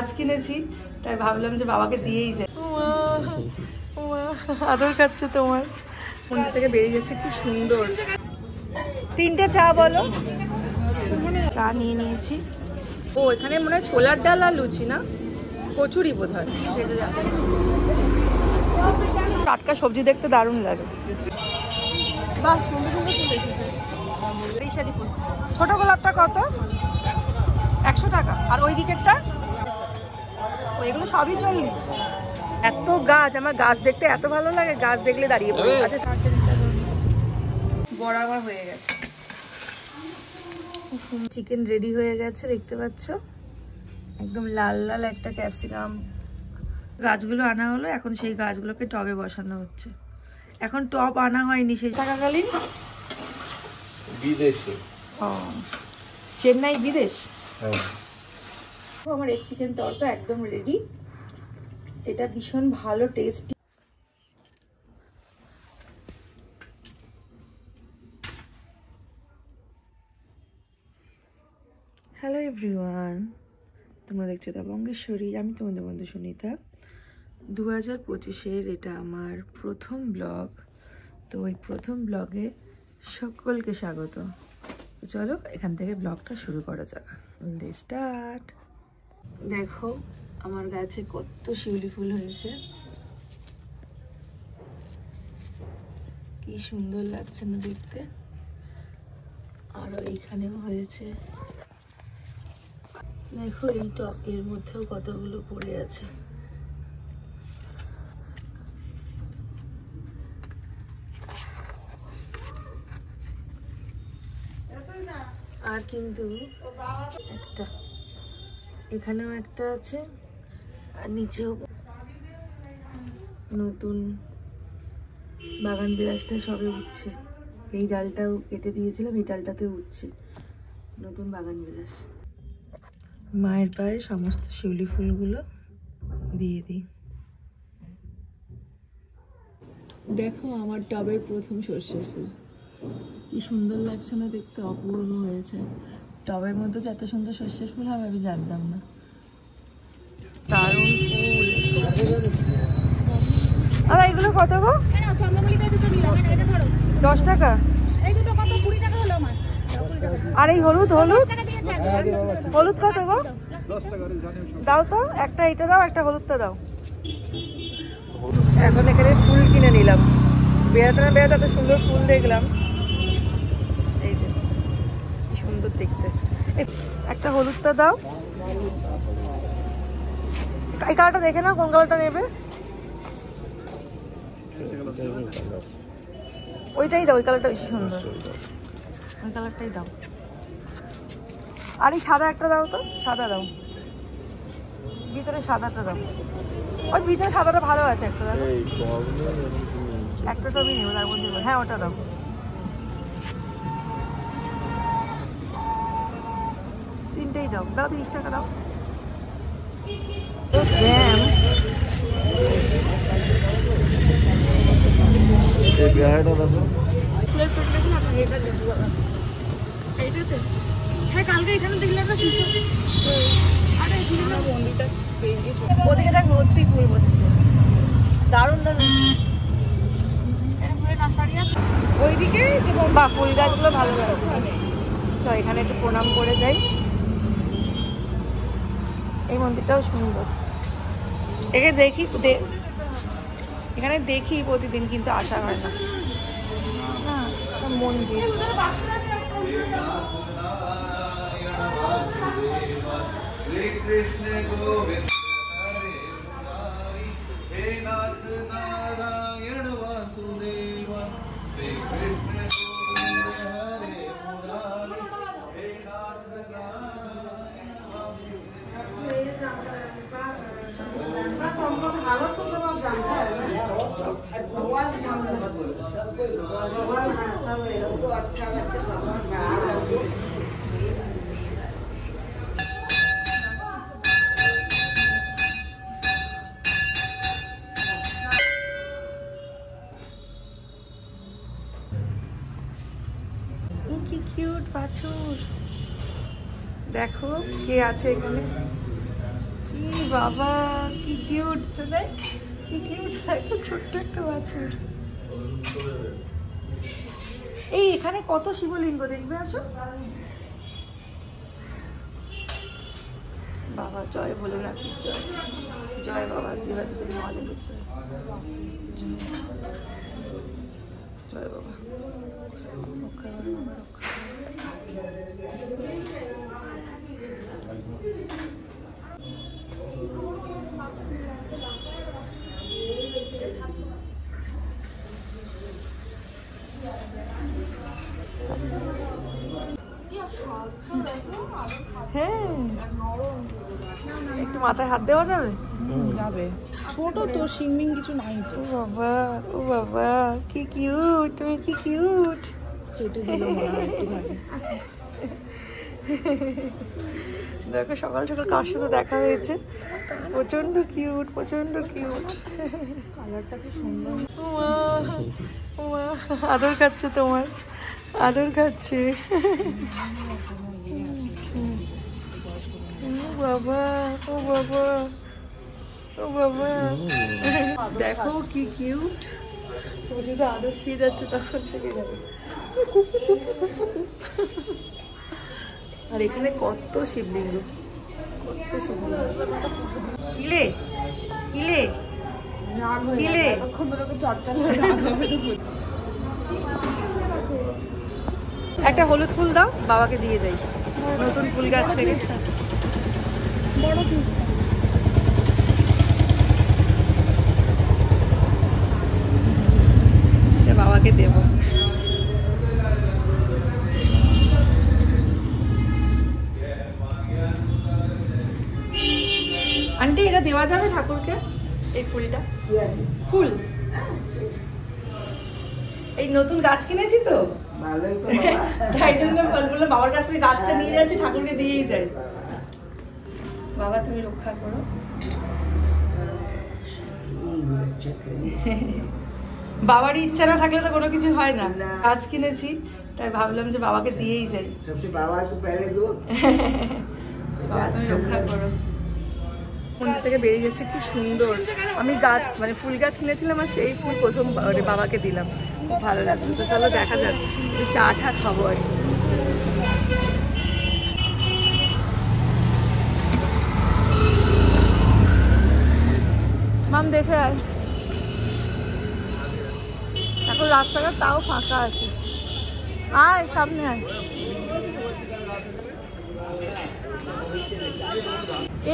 গাছ কিনেছি, তাই ভাবলাম যে বাবাকে দিয়েই যায়। আদর খাচ্ছে তোমার, মন্দির থেকে বেরিয়ে যাচ্ছে, কি সুন্দর। 3টে চা বলো। চা নিয়ে নিয়েছি। ও এখানে মনে হয় ছোলার ডাল আর লুচি, না কচুরি বোধ হয়। টাটকা সবজি দেখতে দারুণ লাগে। বাহ, সুন্দর সুন্দর ফুল এসেছে। রেশারি ফুল। ছোট গোলাপটা কত? 100 টাকা। আর ওই দিকেরটা? এগুলো সবই 40। এত গাছ, আমার গাছ দেখতে এত ভালো লাগে, গাছ দেখলে দাঁড়িয়ে পড়ি। আচ্ছা, বড় আমার হয়ে গেছে। চিকেন রেডি হয়ে গেছে, দেখতে পাচ্ছ, একদম লাল লাল একটা ক্যাপসিকাম। গাছগুলো আনা হলো, এখন সেই গাছগুলোকে টবে বসানো হচ্ছে। এখন টব আনা হয়নি, সেই থাকাকালীন বিদেশে। ও, চেন্নাই বিদেশ। আমার এগ চিকেন তরকা একদম রেডি। এটা ভীষণ ভালো টেস্টি। হ্যালো এভরিওয়ান, তোমরা দেখছো দা বঙ্গেশ্বরী। আমি তোমাদের বন্ধু সুনিতা। 2025-এর এটা আমার প্রথম ব্লগ। তো ওই প্রথম ব্লগে সকলকে স্বাগত। চলো এখান থেকে ব্লগটা শুরু করা যাক। স্টার্ট। দেখো আমার গাছে কত শিউলি ফুল হয়েছে, কি সুন্দর লাগছে না দেখতে। আর এইখানেও হয়েছে, দেখো এই টবের মধ্যেও কতগুলো পড়ে আছে। আর কিন্তু একটা, এখানেও একটা আছে, আর নিচেও নতুন বাগান বিলাসটা সবে উঠছে। এই ডালটাও কেটে দিয়েছিলাম, এই ডালটাতে উঠছে নতুন বাগান বিলাস। মায়ের পায়ে সমস্ত শিউলি ফুলগুলো দিয়ে দিই। দেখো আমার টবের প্রথম সর্ষের ফুল, কি সুন্দর লাগছে না দেখতে, অপূর্ব হয়েছে। টবের মধ্যে যে এত সুন্দর সর্ষের ফুল হবে আমি জানতাম না। দারুণ ফুল। আর এগুলো কত গো? 10 টাকা। আর এই হলুদ হলুদ হলুদ কত গো? 10 টাকা। দাও তো একটা, এটা দাও, একটা হলুদটা দাও। এখন এখানে ফুল কিনে নিলাম। বেড়াতে না বেড়াতে এত সুন্দর ফুল দেখলাম। এই যে কি সুন্দর দেখতে। একটা হলুদটা দাও। এই কালারটা দেখে নাও, কোন কালারটা নেবে? ওইটাই দাও, ওই কালারটা বেশি সুন্দর, ওই কালারটাই দাও। আর এই সাদা একটা দাও তো, সাদা দাও, ভিতরে সাদাটা দাও। ওই ভিতরে সাদাটা ভালো আছে একটা, দাও একটা টবই নেবো তার মধ্যে। হ্যাঁ ওটা দাও। তিনটেই দাও, দাও 30 টাকা দাও। জ্যাম। হ্যাঁ কালকে এখানে দেখলাম না শিশু। ওদিকে দেখ ভর্তি ফুল বসেছে, দারুণ দারুণ। ওইদিকে বা ফুল গাছগুলো ভালো লাগছে। চল এখানে একটু প্রণাম করে যাই। এই মন্দিরটাও সুন্দর। এখানে দেখি, এখানে দেখি প্রতিদিন, কিন্তু আসা হয় না। মন্দির কৃষ্ণ গোবিন্দ হে নাথ নারায়ণ বাসুদেব, হে কৃষ্ণ গোবিন্দ হরে মুরারি, হে নাথ নারায়ণ কি কিউট বাছুর। দেখো কে আছে এখানে। ই বাবা কি কিউট শোনে, কি কিউট একটা ছোট্ট একটা বাছুর। এই এখানে কত শিবলিঙ্গ দেখবে, আসো। বাবা জয় ভোলেনাথের জয়, জয় বাবা দেবাদিদেব মহাদেবের জয়, জয় বাবা রক্ষা করো বাবা, রক্ষা হ্যাঁ একটু মাথায় হাত দেওয়া যাবে, যাবে। ছোট তো, শিংমিং কিছু নাই তো। ও বাবা, ও বাবা কি কিউট, তুমি কি কিউট। চেটে দিল মনে হয় একটুখানি। দেখো সকাল সকাল কার সাথে দেখা হয়েছে, প্রচন্ড কিউট, প্রচন্ড কিউট। কালারটা কি সুন্দর। ওমা, ওমা, আদর খাচ্ছে তোমার, আদর খাচ্ছে। ও বাবা, ও বাবা, ও বাবা, দেখো কি কিউট। ও যদি আদর খেয়ে যাচ্ছে তখন থেকে যাবে। আর এখানে কত শিবলিঙ্গ, কত শিবলিঙ্গ। কিলে কিলে রাগ হয়ে কিলে? গেছে, এতক্ষণ ধরে ওকে চটকালে রাগ হবে তো। একটা হলুদ ফুল দাও, বাবাকে দিয়ে যাই নতুন ফুল গাছ থেকে। বড় কি এটা বাবাকে দেব। আন্টি এটা দেওয়া যাবে ঠাকুরকে, এই ফুলটা? ফুল এই নতুন গাছ কিনেছি তো, তাই জন্য ফলগুলো বাবার কাছ থেকে গাছটা নিয়ে যাচ্ছি, ঠাকুরকে দিয়েই যাই। বাবা তুমি রক্ষা করো। বাবারই ইচ্ছা না থাকলে তো কোনো কিছু হয় না। গাছ কিনেছি তাই ভাবলাম যে বাবাকে দিয়েই যাই। বাবা তুমি রক্ষা করো। মন্দির থেকে বেরিয়ে যাচ্ছে, কি সুন্দর। আমি গাছ মানে ফুল গাছ কিনেছিলাম আর সেই ফুল প্রথম বাবাকে দিলাম, খুব ভালো লাগলো। তো চলো দেখা যাক, চা টা খাবো আর কি। মাম দেখে আয়, এখন রাস্তাঘাট তাও ফাঁকা আছে। আয় সামনে আয়।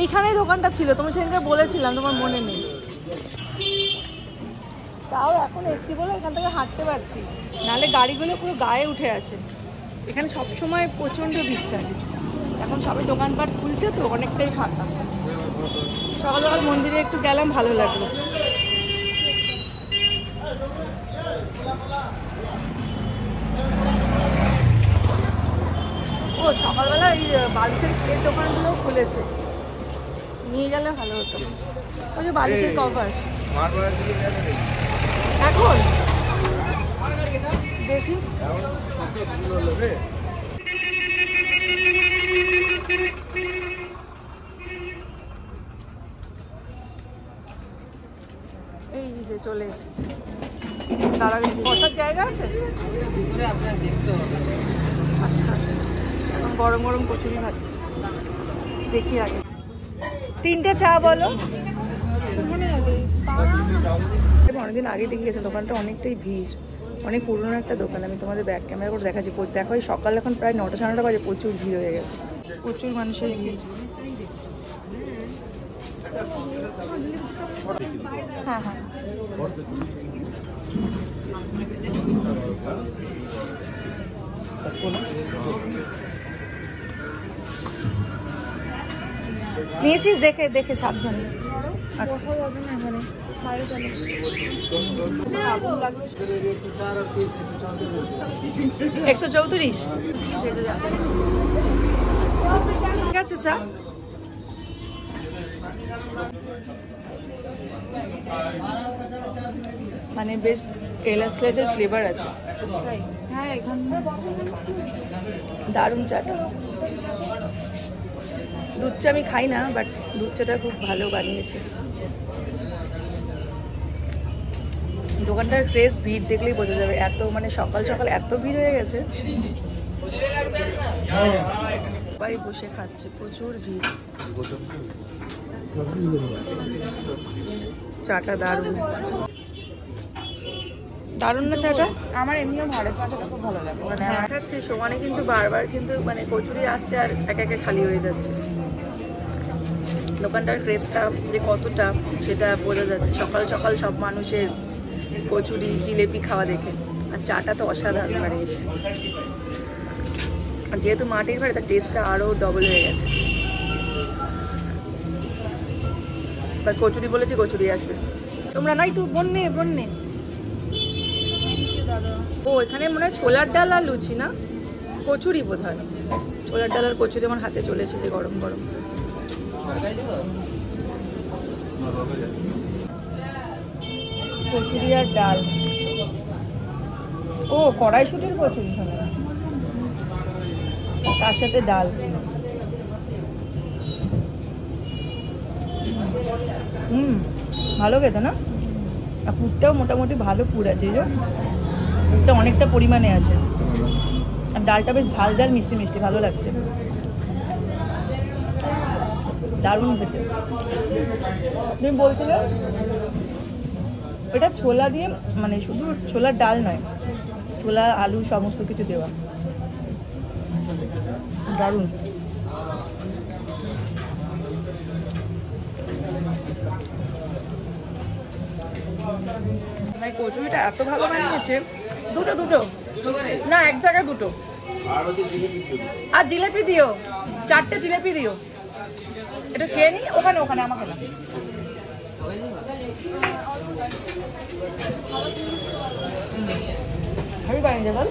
এইখানেই দোকানটা ছিল, তুমি সেদিনকে বলেছিলাম, তোমার মনে নেই। তাও এখন এসছি বলে এখান থেকে হাঁটতে পারছি, নাহলে গাড়িগুলো পুরো গায়ে উঠে আসে। এখানে সবসময় প্রচণ্ড ভিড় থাকে। এখন সবাই দোকানপাট খুলছে তো অনেকটাই ফাঁকা। সকাল সকাল মন্দিরে একটু গেলাম, ভালো লাগলো। ও সকালবেলা এই বালিশের প্লেট দোকানগুলো খুলেছে, নিয়ে গেলে ভালো হতো। ওই যে বালিশের কভার এখন দেখি। এই যে চলে এসেছি, দাঁড়ালে বসার জায়গা আছে? আচ্ছা, এখন গরম গরম কচুরি খাচ্ছি, দেখি আগে। 3টে চা বলো। অনেকদিন আগে দেখে গেছে, দোকানটা অনেকটাই ভিড়, অনেক পুরনো একটা দোকান। আমি তোমাদের ব্যাক ক্যামেরা করে দেখাচ্ছি। দেখো এই সকাল এখন প্রায় 9টা 9:30 বাজে, প্রচুর ভিড় হয়ে গেছে, প্রচুর মানুষের ভিড়। হ্যাঁ হ্যাঁ নিয়েছিস? দেখে দেখে সাবধানে। আচ্ছা এখানে বাইরে চলো। 134 ঠিক আছে চা। মানে বেশ এলাচের ফ্লেভার আছে। হ্যাঁ এখানে দারুণ চাটা। দুধ চা আমি খাই না, বাট দুধ চাটা খুব ভালো বানিয়েছে। দোকানটার ক্রেজ, ভিড় দেখলেই বোঝা যাবে, এত মানে সকাল সকাল এত ভিড় হয়ে গেছে। সবাই বসে খাচ্ছে, প্রচুর ভিড়। চাটা দারুণ, দারুণ না চাটা? আমার এমনিও ভালো, চাটা খুব ভালো লাগে। খাচ্ছে সমানে, কিন্তু বারবার কিন্তু মানে কচুরি আসছে আর একে একে খালি হয়ে যাচ্ছে। দোকানটার ক্রেজটা যে কতটা সেটা বোঝা যাচ্ছে, সকাল সকাল সব মানুষের কচুরি জিলেপি খাওয়া দেখে। আর চাটা তো অসাধারণ বানিয়েছে, আর যেহেতু মাটির ভাড়ে তার টেস্টটা আরও ডবল হয়ে গেছে। এবার কচুরি বলেছি, কচুরি আসবে। তোমরা নাই তো বন্যে বন্যে। ও এখানে মনে হয় ছোলার ডাল আর লুচি না, কচুরি বোধ হয়। ছোলার ডাল আর কচুরি আমার হাতে চলে এসেছে গরম গরম। কচুরি আর ডাল। ও কড়াইশুটির কচুরি, তার সাথে ডাল। ভালো খেতে না? আর পুরটাও মোটামুটি ভালো পুর আছে, পুরটা অনেকটা পরিমাণে আছে। আর ডালটা বেশ ঝাল ঝাল মিষ্টি মিষ্টি, ভালো লাগছে, দারুণ খেতে। তুমি বলছিলে এটা ছোলা দিয়ে, মানে শুধু ছোলার ডাল নয়, ছোলা আলু সমস্ত কিছু দেওয়া, দারুণ। ভাই কচুরিটা এত ভালো বানিয়েছে। দুটো দুটো না, এক জায়গায় দুটো। আর জিলেপি দিও, 4টে জিলেপি দিও। এটা খেয়ে নি, ওখানে ওখানে আমাকে না। আমি বানিয়ে বল।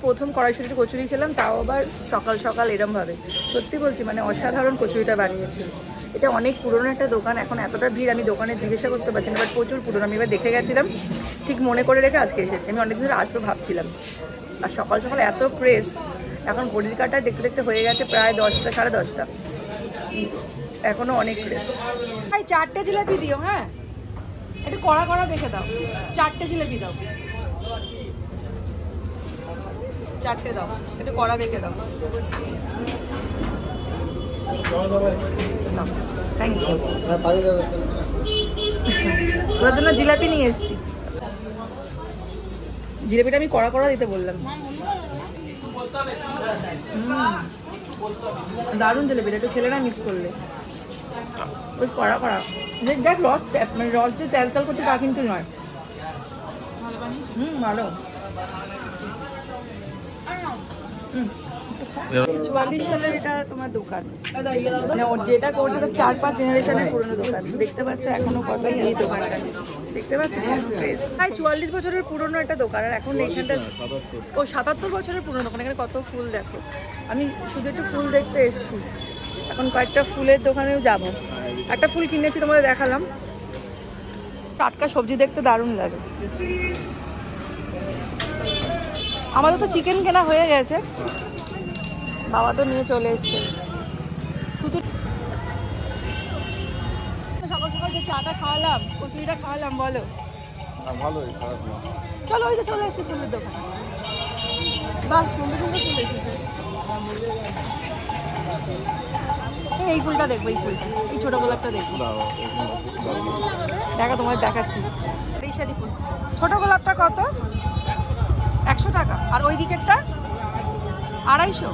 প্রথম কড়াইশুটির কচুরি খেলাম, তাও আবার সকাল সকাল এরম ভাবে। সত্যি বলছি, মানে অসাধারণ কচুরিটা বানিয়েছে। এটা অনেক পুরনো একটা দোকান, এখন এতটা ভিড় আমি দোকানে জিজ্ঞাসা করতে পারছি না, বাট প্রচুর পুরনো। আমি এবার দেখে গেছিলাম, ঠিক মনে করে রেখে আজকে এসেছি। আমি অনেকদিন ধরে আসবো ভাবছিলাম, আর সকাল সকাল এত প্রেস। এখন ঘড়ির কাঁটায় দেখতে দেখতে হয়ে গেছে প্রায় 10টা, সাড়ে 10টা, এখনো অনেক প্রেস। ভাই 4টে জিলাপি দিও। হ্যাঁ, একটু কড়া কড়া দেখে দাও। 4টে জিলাপি দাও, 4টে দাও, একটু কড়া দেখে দাও। Thank you. তোর জন্য জিলাপি নিয়ে এসেছি। জিলাপিটা আমি কড়া কড়া দিতে বললাম। দারুণ জিলাপিটা, একটু খেলে না মিস করলে। ওই কড়া কড়া দেখ, রস মানে রস যে তেল তেল করছে তা কিন্তু নয়। ভালো। 44 সালের এটা তোমার দোকান, মানে যেটা করছে তো 4-5 জেনারেশনের পুরনো দোকান। দেখতে পাচ্ছ এখনো কত এই দোকানটা, দেখতে পাচ্ছ? প্রায় 44 বছরের পুরনো একটা দোকান। আর এখন এখানটা 77 বছরের পুরনো দোকান। এখানে কত ফুল দেখো। আমি শুধু একটু ফুল দেখতে এসেছি, এখন কয়েকটা ফুলের দোকানেও যাব। একটা ফুল কিনেছি, তোমাদের দেখালাম। টাটকা সবজি দেখতে দারুণ লাগে। আমাদের তো চিকেন কেনা হয়ে গেছে, বাবা তো নিয়ে চলে এসছে। শুধু সকাল সকাল যে চাটা খাওয়ালাম, কচুরিটা খাওয়ালাম, বলো চলো। ওই তো চলে এসছি ফুলের দোকান। বাহ, সুন্দর সুন্দর ফুল এসেছে। এই ফুলটা দেখবো, এই ফুলটা, এই ছোট গোলাপটা দেখবো। দেখো তোমাদের দেখাচ্ছি। এই শাড়ি ফুল, ছোট গোলাপটা কত? 100 টাকা। আর ওই দিকেরটা 250।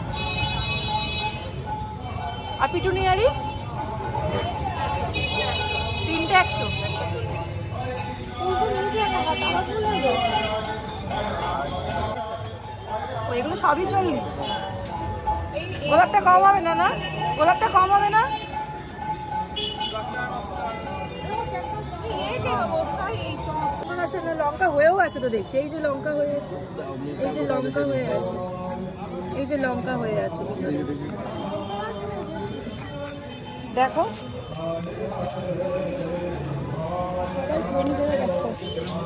আর পিটুনিয়ারি 3টে 100। এগুলো সবই 40। গোলাপটা কম হবে না? না, গোলাপটা কম হবে না? লঙ্কা হয়েও আছে তো দেখছি। এই যে লঙ্কা হয়ে আছে, এই যে লঙ্কা হয়ে আছে, এই যে লঙ্কা হয়ে আছে, দেখো।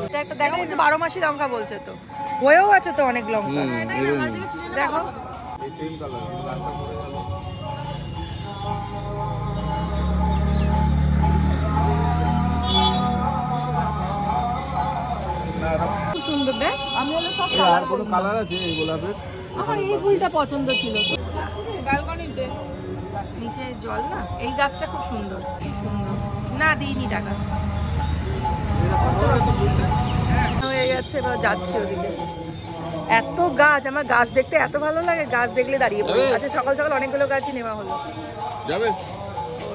এটা একটা দেখো, বলছে 12 মাসি লঙ্কা বলছে, তো হয়েও আছে তো অনেক লঙ্কা। দেখো এই সেম কালার গাছটা পড়ে গেল। খুব সুন্দর দেখ। আমি হলো সব আর কোনো কালার আছে এই গোলাপের? আমার এই ফুলটা পছন্দ ছিল। ব্যালকনিতে নিচে জল না, এই গাছটা খুব সুন্দর। না দিইনি টাকা হয়ে গেছে, এবার যাচ্ছে ওদিকে। এত গাছ, আমার গাছ দেখতে এত ভালো লাগে, গাছ দেখলে দাঁড়িয়ে পড়ি। আচ্ছা সকাল সকাল অনেকগুলো গাছই নেওয়া হলো। যাবে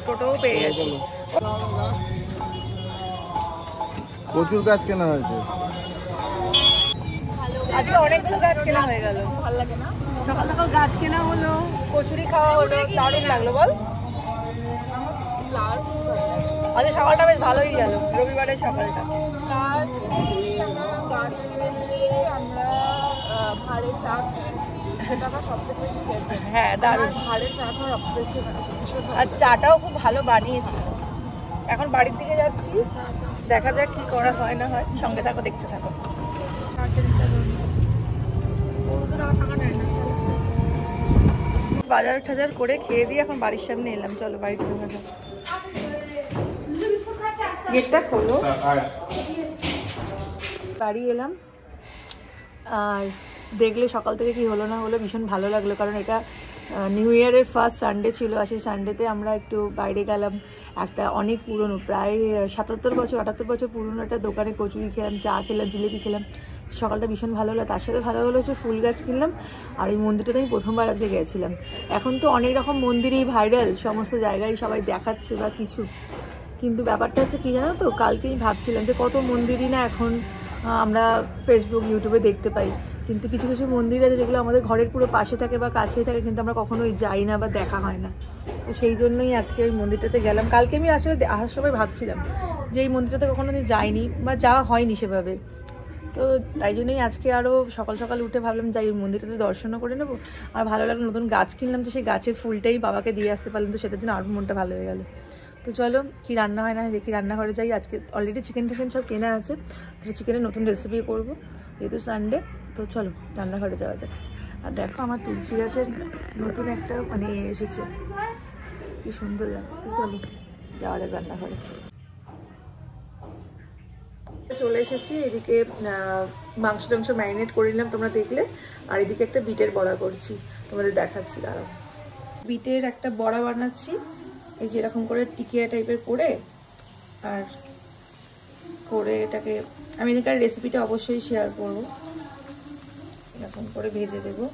টোটোও পেয়ে গেছে। প্রচুর গাছ কেনা হয়েছে আজকে, অনেকগুলো গাছ কেনা হয়ে গেল। ভালো লাগে না? সকাল সকাল গাছ কেনা হলো, কচুরি খাওয়া হলো, দারুণ লাগলো বল। ফ্লাওয়ার্স আজকে সকালটা বেশ ভালোই গেল, রবিবারের সকালটা। ফ্লাওয়ার্স কিনেছি আমরা, গাছ কিনেছি আমরা, ভাড়ে চা খেয়েছি, সেটা আমার সবথেকে বেশি ফেভারিট। হ্যাঁ দারুণ। ভাড়ে চা খাওয়ার অবসেশন আছে, ভীষণ ভালো আর চাটাও খুব ভালো বানিয়েছিল। এখন বাড়ির দিকে যাচ্ছি, দেখা যাক কি করা হয় না হয়। সঙ্গে থাকো, দেখতে থাকো। বাজার টাজার করে খেয়ে দিয়ে এখন বাড়ির সামনে এলাম। চলো বাড়িতে ঢোকা যাক। গেটটা খোলো। বাড়ি এলাম আর দেখলে সকাল থেকে কি হলো না হলো ভীষণ ভালো লাগলো, কারণ এটা নিউ ইয়ারের ফার্স্ট সানডে ছিল। আর সেই সানডেতে আমরা একটু বাইরে গেলাম, একটা অনেক পুরনো, প্রায় 77-78 বছর পুরনো একটা দোকানে কচুরি খেলাম, চা খেলাম, জিলিপি খেলাম। সকালটা ভীষণ ভালো হলো। তার সাথে ভালো হলো হচ্ছে ফুল গাছ কিনলাম। আর এই মন্দিরটাতে আমি প্রথমবার আজকে গেছিলাম। এখন তো অনেক রকম মন্দিরই ভাইরাল, সমস্ত জায়গায় সবাই দেখাচ্ছে বা কিছু, কিন্তু ব্যাপারটা হচ্ছে কি জানো তো, কালকে আমি ভাবছিলাম যে কত মন্দিরই না এখন আমরা ফেসবুক ইউটিউবে দেখতে পাই, কিন্তু কিছু কিছু মন্দির আছে যেগুলো আমাদের ঘরের পুরো পাশে থাকে বা কাছেই থাকে, কিন্তু আমরা কখনোই যাই না বা দেখা হয় না। তো সেই জন্যই আজকে ওই মন্দিরটাতে গেলাম। কালকে আমি আসলে আসার সময় ভাবছিলাম যে এই মন্দিরটাতে কখনো আমি যাইনি বা যাওয়া হয়নি সেভাবে, তো তাই জন্যই আজকে আরও সকাল সকাল উঠে ভাবলাম যাই ওই মন্দিরটাতে দর্শনও করে নেবো। আর ভালো লাগলো, নতুন গাছ কিনলাম, যে সেই গাছের ফুলটাই বাবাকে দিয়ে আসতে পারলাম, তো সেটার জন্য আরও মনটা ভালো হয়ে গেল। তো চলো কি রান্না হয় না দেখি, রান্নাঘরে যাই। আজকে অলরেডি চিকেন টিকেন সব কেনা আছে, তো চিকেনের নতুন রেসিপি করবো, যেহেতু সানডে। তো চলো রান্নাঘরে যাওয়া যাক। আর দেখো আমার তুলসী গাছের নতুন একটা মানে এসেছে, কি সুন্দর লাগছে। তো চলো যাওয়া যাক রান্নাঘরে। চলে এসেছি, এদিকে মাংস টাংস ম্যারিনেট করে নিলাম, তোমরা দেখলে। আর এদিকে একটা বিটের বড়া করছি, তোমাদের দেখাচ্ছি দাঁড়াও। বিটের একটা বড়া বানাচ্ছি, এই যে এরকম করে টিকিয়া টাইপের করে, আর করে এটাকে আমি এদিকে রেসিপিটা অবশ্যই শেয়ার করবো। এরকম করে ভেজে দেবো,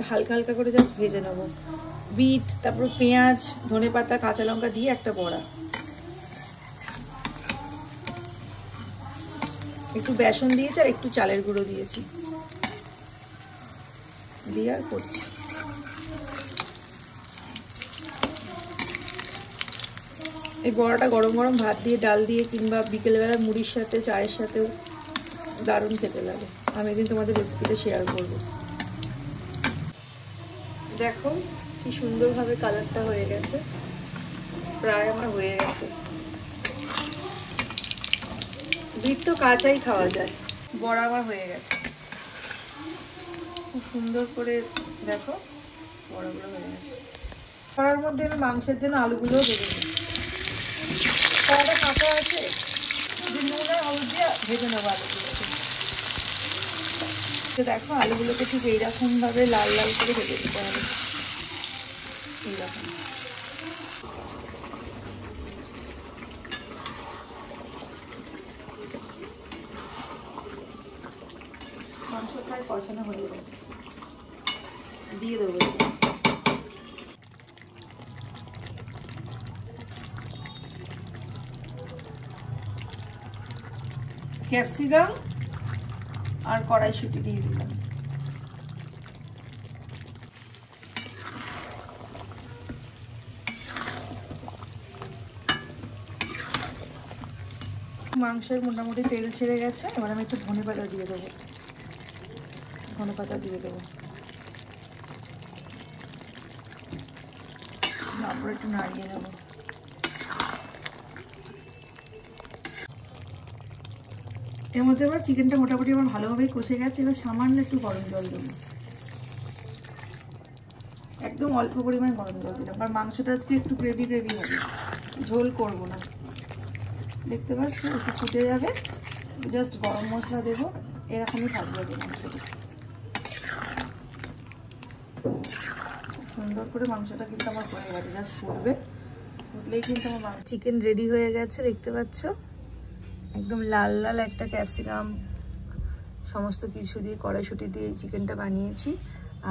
হালকা হালকা করে জাস্ট ভেজে নেবো। বিট, তারপর পেঁয়াজ, ধনেপাতা, কাঁচা লঙ্কা দিয়ে একটা বড়া। একটু বেসন দিয়েছি আর একটু চালের গুঁড়ো দিয়েছি, দিয়ে আর করছি। এই বড়াটা গরম গরম ভাত দিয়ে, ডাল দিয়ে, কিংবা বিকেলবেলা মুড়ির সাথে, চায়ের সাথেও দারুণ খেতে লাগে। আমি একদিন তোমাদের রেসিপিটা শেয়ার করবো। দেখো কি সুন্দরভাবে কালারটা হয়ে গেছে, প্রায় আমার হয়ে গেছে। বিট তো কাঁচাই খাওয়া যায়, বড়া আমার হয়ে গেছে। খুব সুন্দর করে দেখো বড়াগুলো হয়ে গেছে। কড়ার মধ্যে আমি মাংসের জন্য আলুগুলোও ভেজে দিই। কড়াটা ফাঁকা আছে, যে নুন আর হলুদ দিয়ে ভেজে নেবো আলুগুলোকে। তো দেখো আলুগুলোকে ঠিক এইরকম ভাবে লাল লাল করে ভেজে দিতে হবে, এইরকম। মাংস প্রায় কষানো হয়ে গেছে, দিয়ে দেবো। ক্যাপসিকাম আর কড়াইশুঁটি দিয়ে দিলাম। মাংসের মোটামুটি তেল ছেড়ে গেছে, এবার আমি একটু ধনেপাতা দিয়ে দেবো। ধনেপাতা দিয়ে দেবো, তারপর একটু নাড়িয়ে নেবো। এর মধ্যে এবার চিকেনটা মোটামুটি আমার ভালোভাবেই কষে গেছে, এবার সামান্য একটু গরম জল দেবো। একদম অল্প পরিমাণ গরম জল দিলাম, আর মাংসটা আজকে একটু গ্রেভি গ্রেভি হবে, ঝোল করব না। দেখতে পাচ্ছ একটু ফুটে যাবে, জাস্ট গরম মশলা দেবো, এরকমই থাকবে মাংসটা। সুন্দর করে মাংসটা কিন্তু আমার হয়ে গেছে, জাস্ট ফুটবে, ফুটলেই কিন্তু আমার চিকেন রেডি হয়ে গেছে। দেখতে পাচ্ছ একদম লাল লাল একটা ক্যাপসিকাম সমস্ত কিছু দিয়ে কড়াইশুঁটি দিয়ে এই চিকেনটা বানিয়েছি।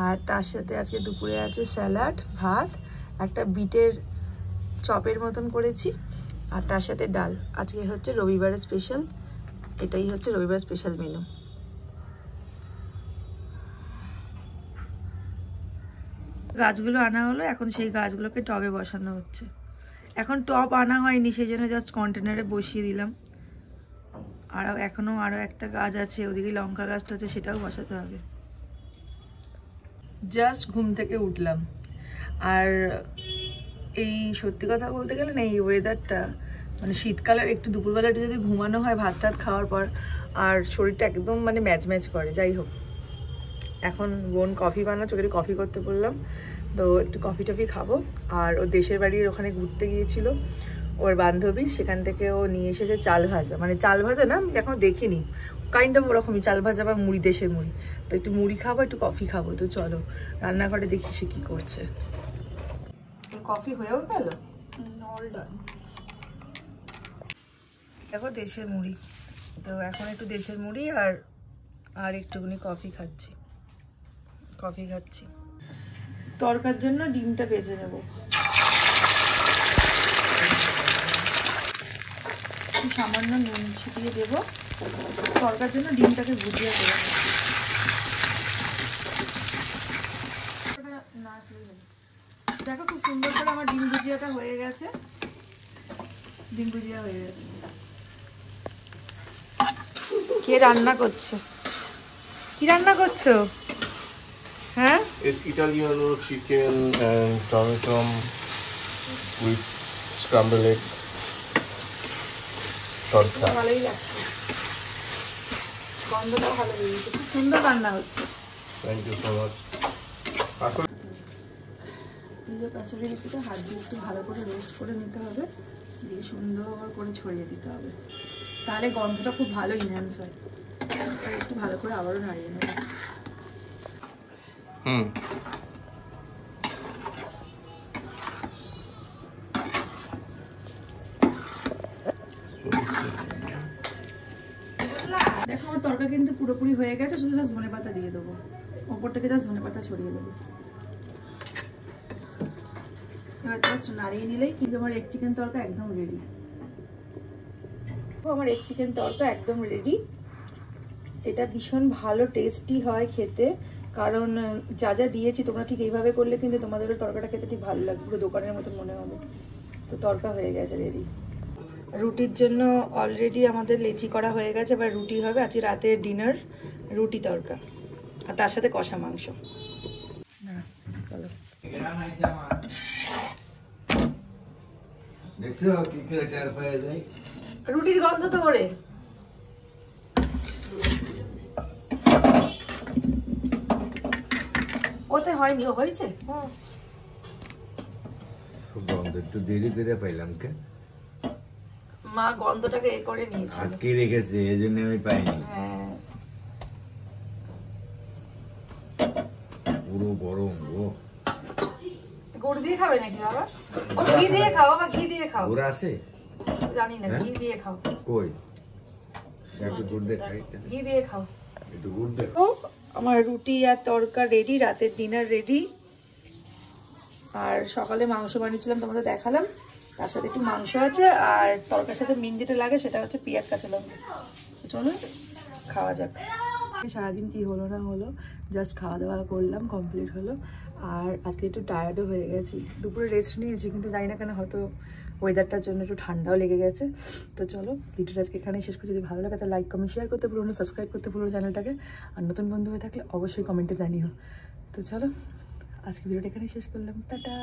আর তার সাথে আজকে দুপুরে আছে স্যালাড, ভাত, একটা বিটের চপের মতন করেছি, আর তার সাথে ডাল। আজকে হচ্ছে রবিবারের স্পেশাল, এটাই হচ্ছে রবিবার স্পেশাল মেনু। গাছগুলো আনা হলো, এখন সেই গাছগুলোকে টবে বসানো হচ্ছে। এখন টব আনা হয়নি, সেই জন্য জাস্ট কন্টেনারে বসিয়ে দিলাম। আর এখনো আরো একটা গাছ আছে, ওদিকে লঙ্কা গাছটা আছে, সেটাও বসাতে হবে। জাস্ট ঘুম থেকে উঠলাম, আর এই সত্যি কথা বলতে গেলে না, এই ওয়েদারটা মানে শীতকালের একটু দুপুরবেলাটা যদি ঘুমানো হয় ভাত টাত খাওয়ার পর, আর শরীরটা একদম মানে ম্যাচ ম্যাচ করে। যাই হোক, এখন বোন কফি বানাচ্ছে, ওকে কফি করতে বললাম, তো একটু কফি টফি খাবো। আর ও দেশের বাড়ির ওখানে ঘুরতে গিয়েছিল ওর বান্ধবী, সেখান থেকে ও নিয়ে এসেছে চাল ভাজা, মানে চাল ভাজা না, এখনো দেখিনি, কাইন্ড অফ ওরকমই চাল ভাজা বা মুড়ি, দেশের মুড়ি। তো একটু মুড়ি খাবো, একটু কফি খাবো। তো চলো রান্নাঘরে দেখি সে কি করছে। কফি হয়েও গেল, অল ডান। দেখো দেশের মুড়ি, তো এখন একটু দেশের মুড়ি আর একটুখানি কফি খাচ্ছি। তরকার জন্য ডিমটা ভেজে নেব। সামান্য নুন ছিটিয়ে দেবো, তরকার জন্য ডিমটাকে ভুজিয়ে দেবো। দেখো খুব সুন্দর করে আমার ডিম ভুজিয়াটা হয়ে গেছে, ডিম ভুজিয়া হয়ে গেছে। কে রান্না করছে? কি রান্না করছো? হ্যাঁ, Italiano chicken and tomato with scramble egg তরকা। ভালোই লাগছে, গন্ধটাও ভালো বেরিয়েছে, খুব সুন্দর রান্না হচ্ছে। Thank you so much. কাঁচুরি রুটিটা হাত দিয়ে একটু ভালো করে রোস্ট করে নিতে হবে, দিয়ে সুন্দর করে ছড়িয়ে দিতে হবে, তাহলে গন্ধটা খুব ভালো ইনহ্যান্স হয়। একটু ভালো করে আবারও নাড়িয়ে নেব। দেখো আমার তরকা কিন্তু পুরোপুরি হয়ে গেছে, শুধু জাস্ট ধনেপাতা দিয়ে দেবো, ওপর থেকে জাস্ট ধনেপাতা ছড়িয়ে দেবো। এবার জাস্ট নাড়িয়ে নিলেই কিন্তু আমার এগ চিকেন তরকা একদম রেডি। আমার এগ চিকেন তরকা একদম রেডি। এটা ভীষণ ভালো টেস্টি হয় খেতে, কারণ যা যা দিয়েছি তোমরা ঠিক এইভাবে করলে কিন্তু তোমাদেরও তরকাটা খেতে ঠিক ভালো লাগবে, পুরো দোকানের মতো মনে হবে। তো তরকা হয়ে গেছে রেডি। রুটির জন্য অলরেডি আমাদের লেচি করা হয়ে গেছে, এবার রুটি হবে। আজকে রাতের ডিনার রুটি তরকা, আর তার সাথে কষা মাংস। চলো রুটির গন্ধ তো ওরে। ওতে হয়নি, ও হয়েছে। গন্ধ একটু দেরি করে পাইলাম, কে মা গন্ধটাকে এ করে নিয়েছিল, আটকে রেখেছে, এই জন্য আমি পাইনি। হ্যাঁ পুরো গরম গো। গুড় দিয়ে খাবে নাকি বাবা? ও ঘি দিয়ে খাও বাবা, ঘি দিয়ে খাও। গুড় আছে? জানি না, ঘি দিয়ে খাও। কই একটু গুড় দিয়ে খাই, ঘি দিয়ে খাও। একটু গুড় দে। আমার রুটি আর তরকা রেডি, রাতের ডিনার রেডি। আর সকালে মাংস বানিয়েছিলাম, তোমাদের দেখালাম, তার সাথে একটু মাংস আছে, আর তরকার সাথে মেন যেটা লাগে সেটা হচ্ছে পেঁয়াজ কাঁচা লঙ্কা। চলো খাওয়া যাক। সারাদিন কি হলো না হলো, জাস্ট খাওয়া দাওয়া করলাম, কমপ্লিট হলো। আর আজকে একটু টায়ার্ডও হয়ে গেছি, দুপুরে রেস্ট নিয়েছি, কিন্তু জানি না কেন হয়তো ওয়েদারটার জন্য একটু ঠান্ডাও লেগে গেছে। তো চলো ভিডিওটা আজকে এখানেই শেষ করছি। যদি ভালো লাগে তাহলে লাইক কমেন্ট শেয়ার করতে ভুলো না, সাবস্ক্রাইব করতে ভুলো চ্যানেলটাকে, আর নতুন বন্ধু হয়ে থাকলে অবশ্যই কমেন্টে জানিও। তো চলো আজকে ভিডিওটা এখানেই শেষ করলাম, টাটা।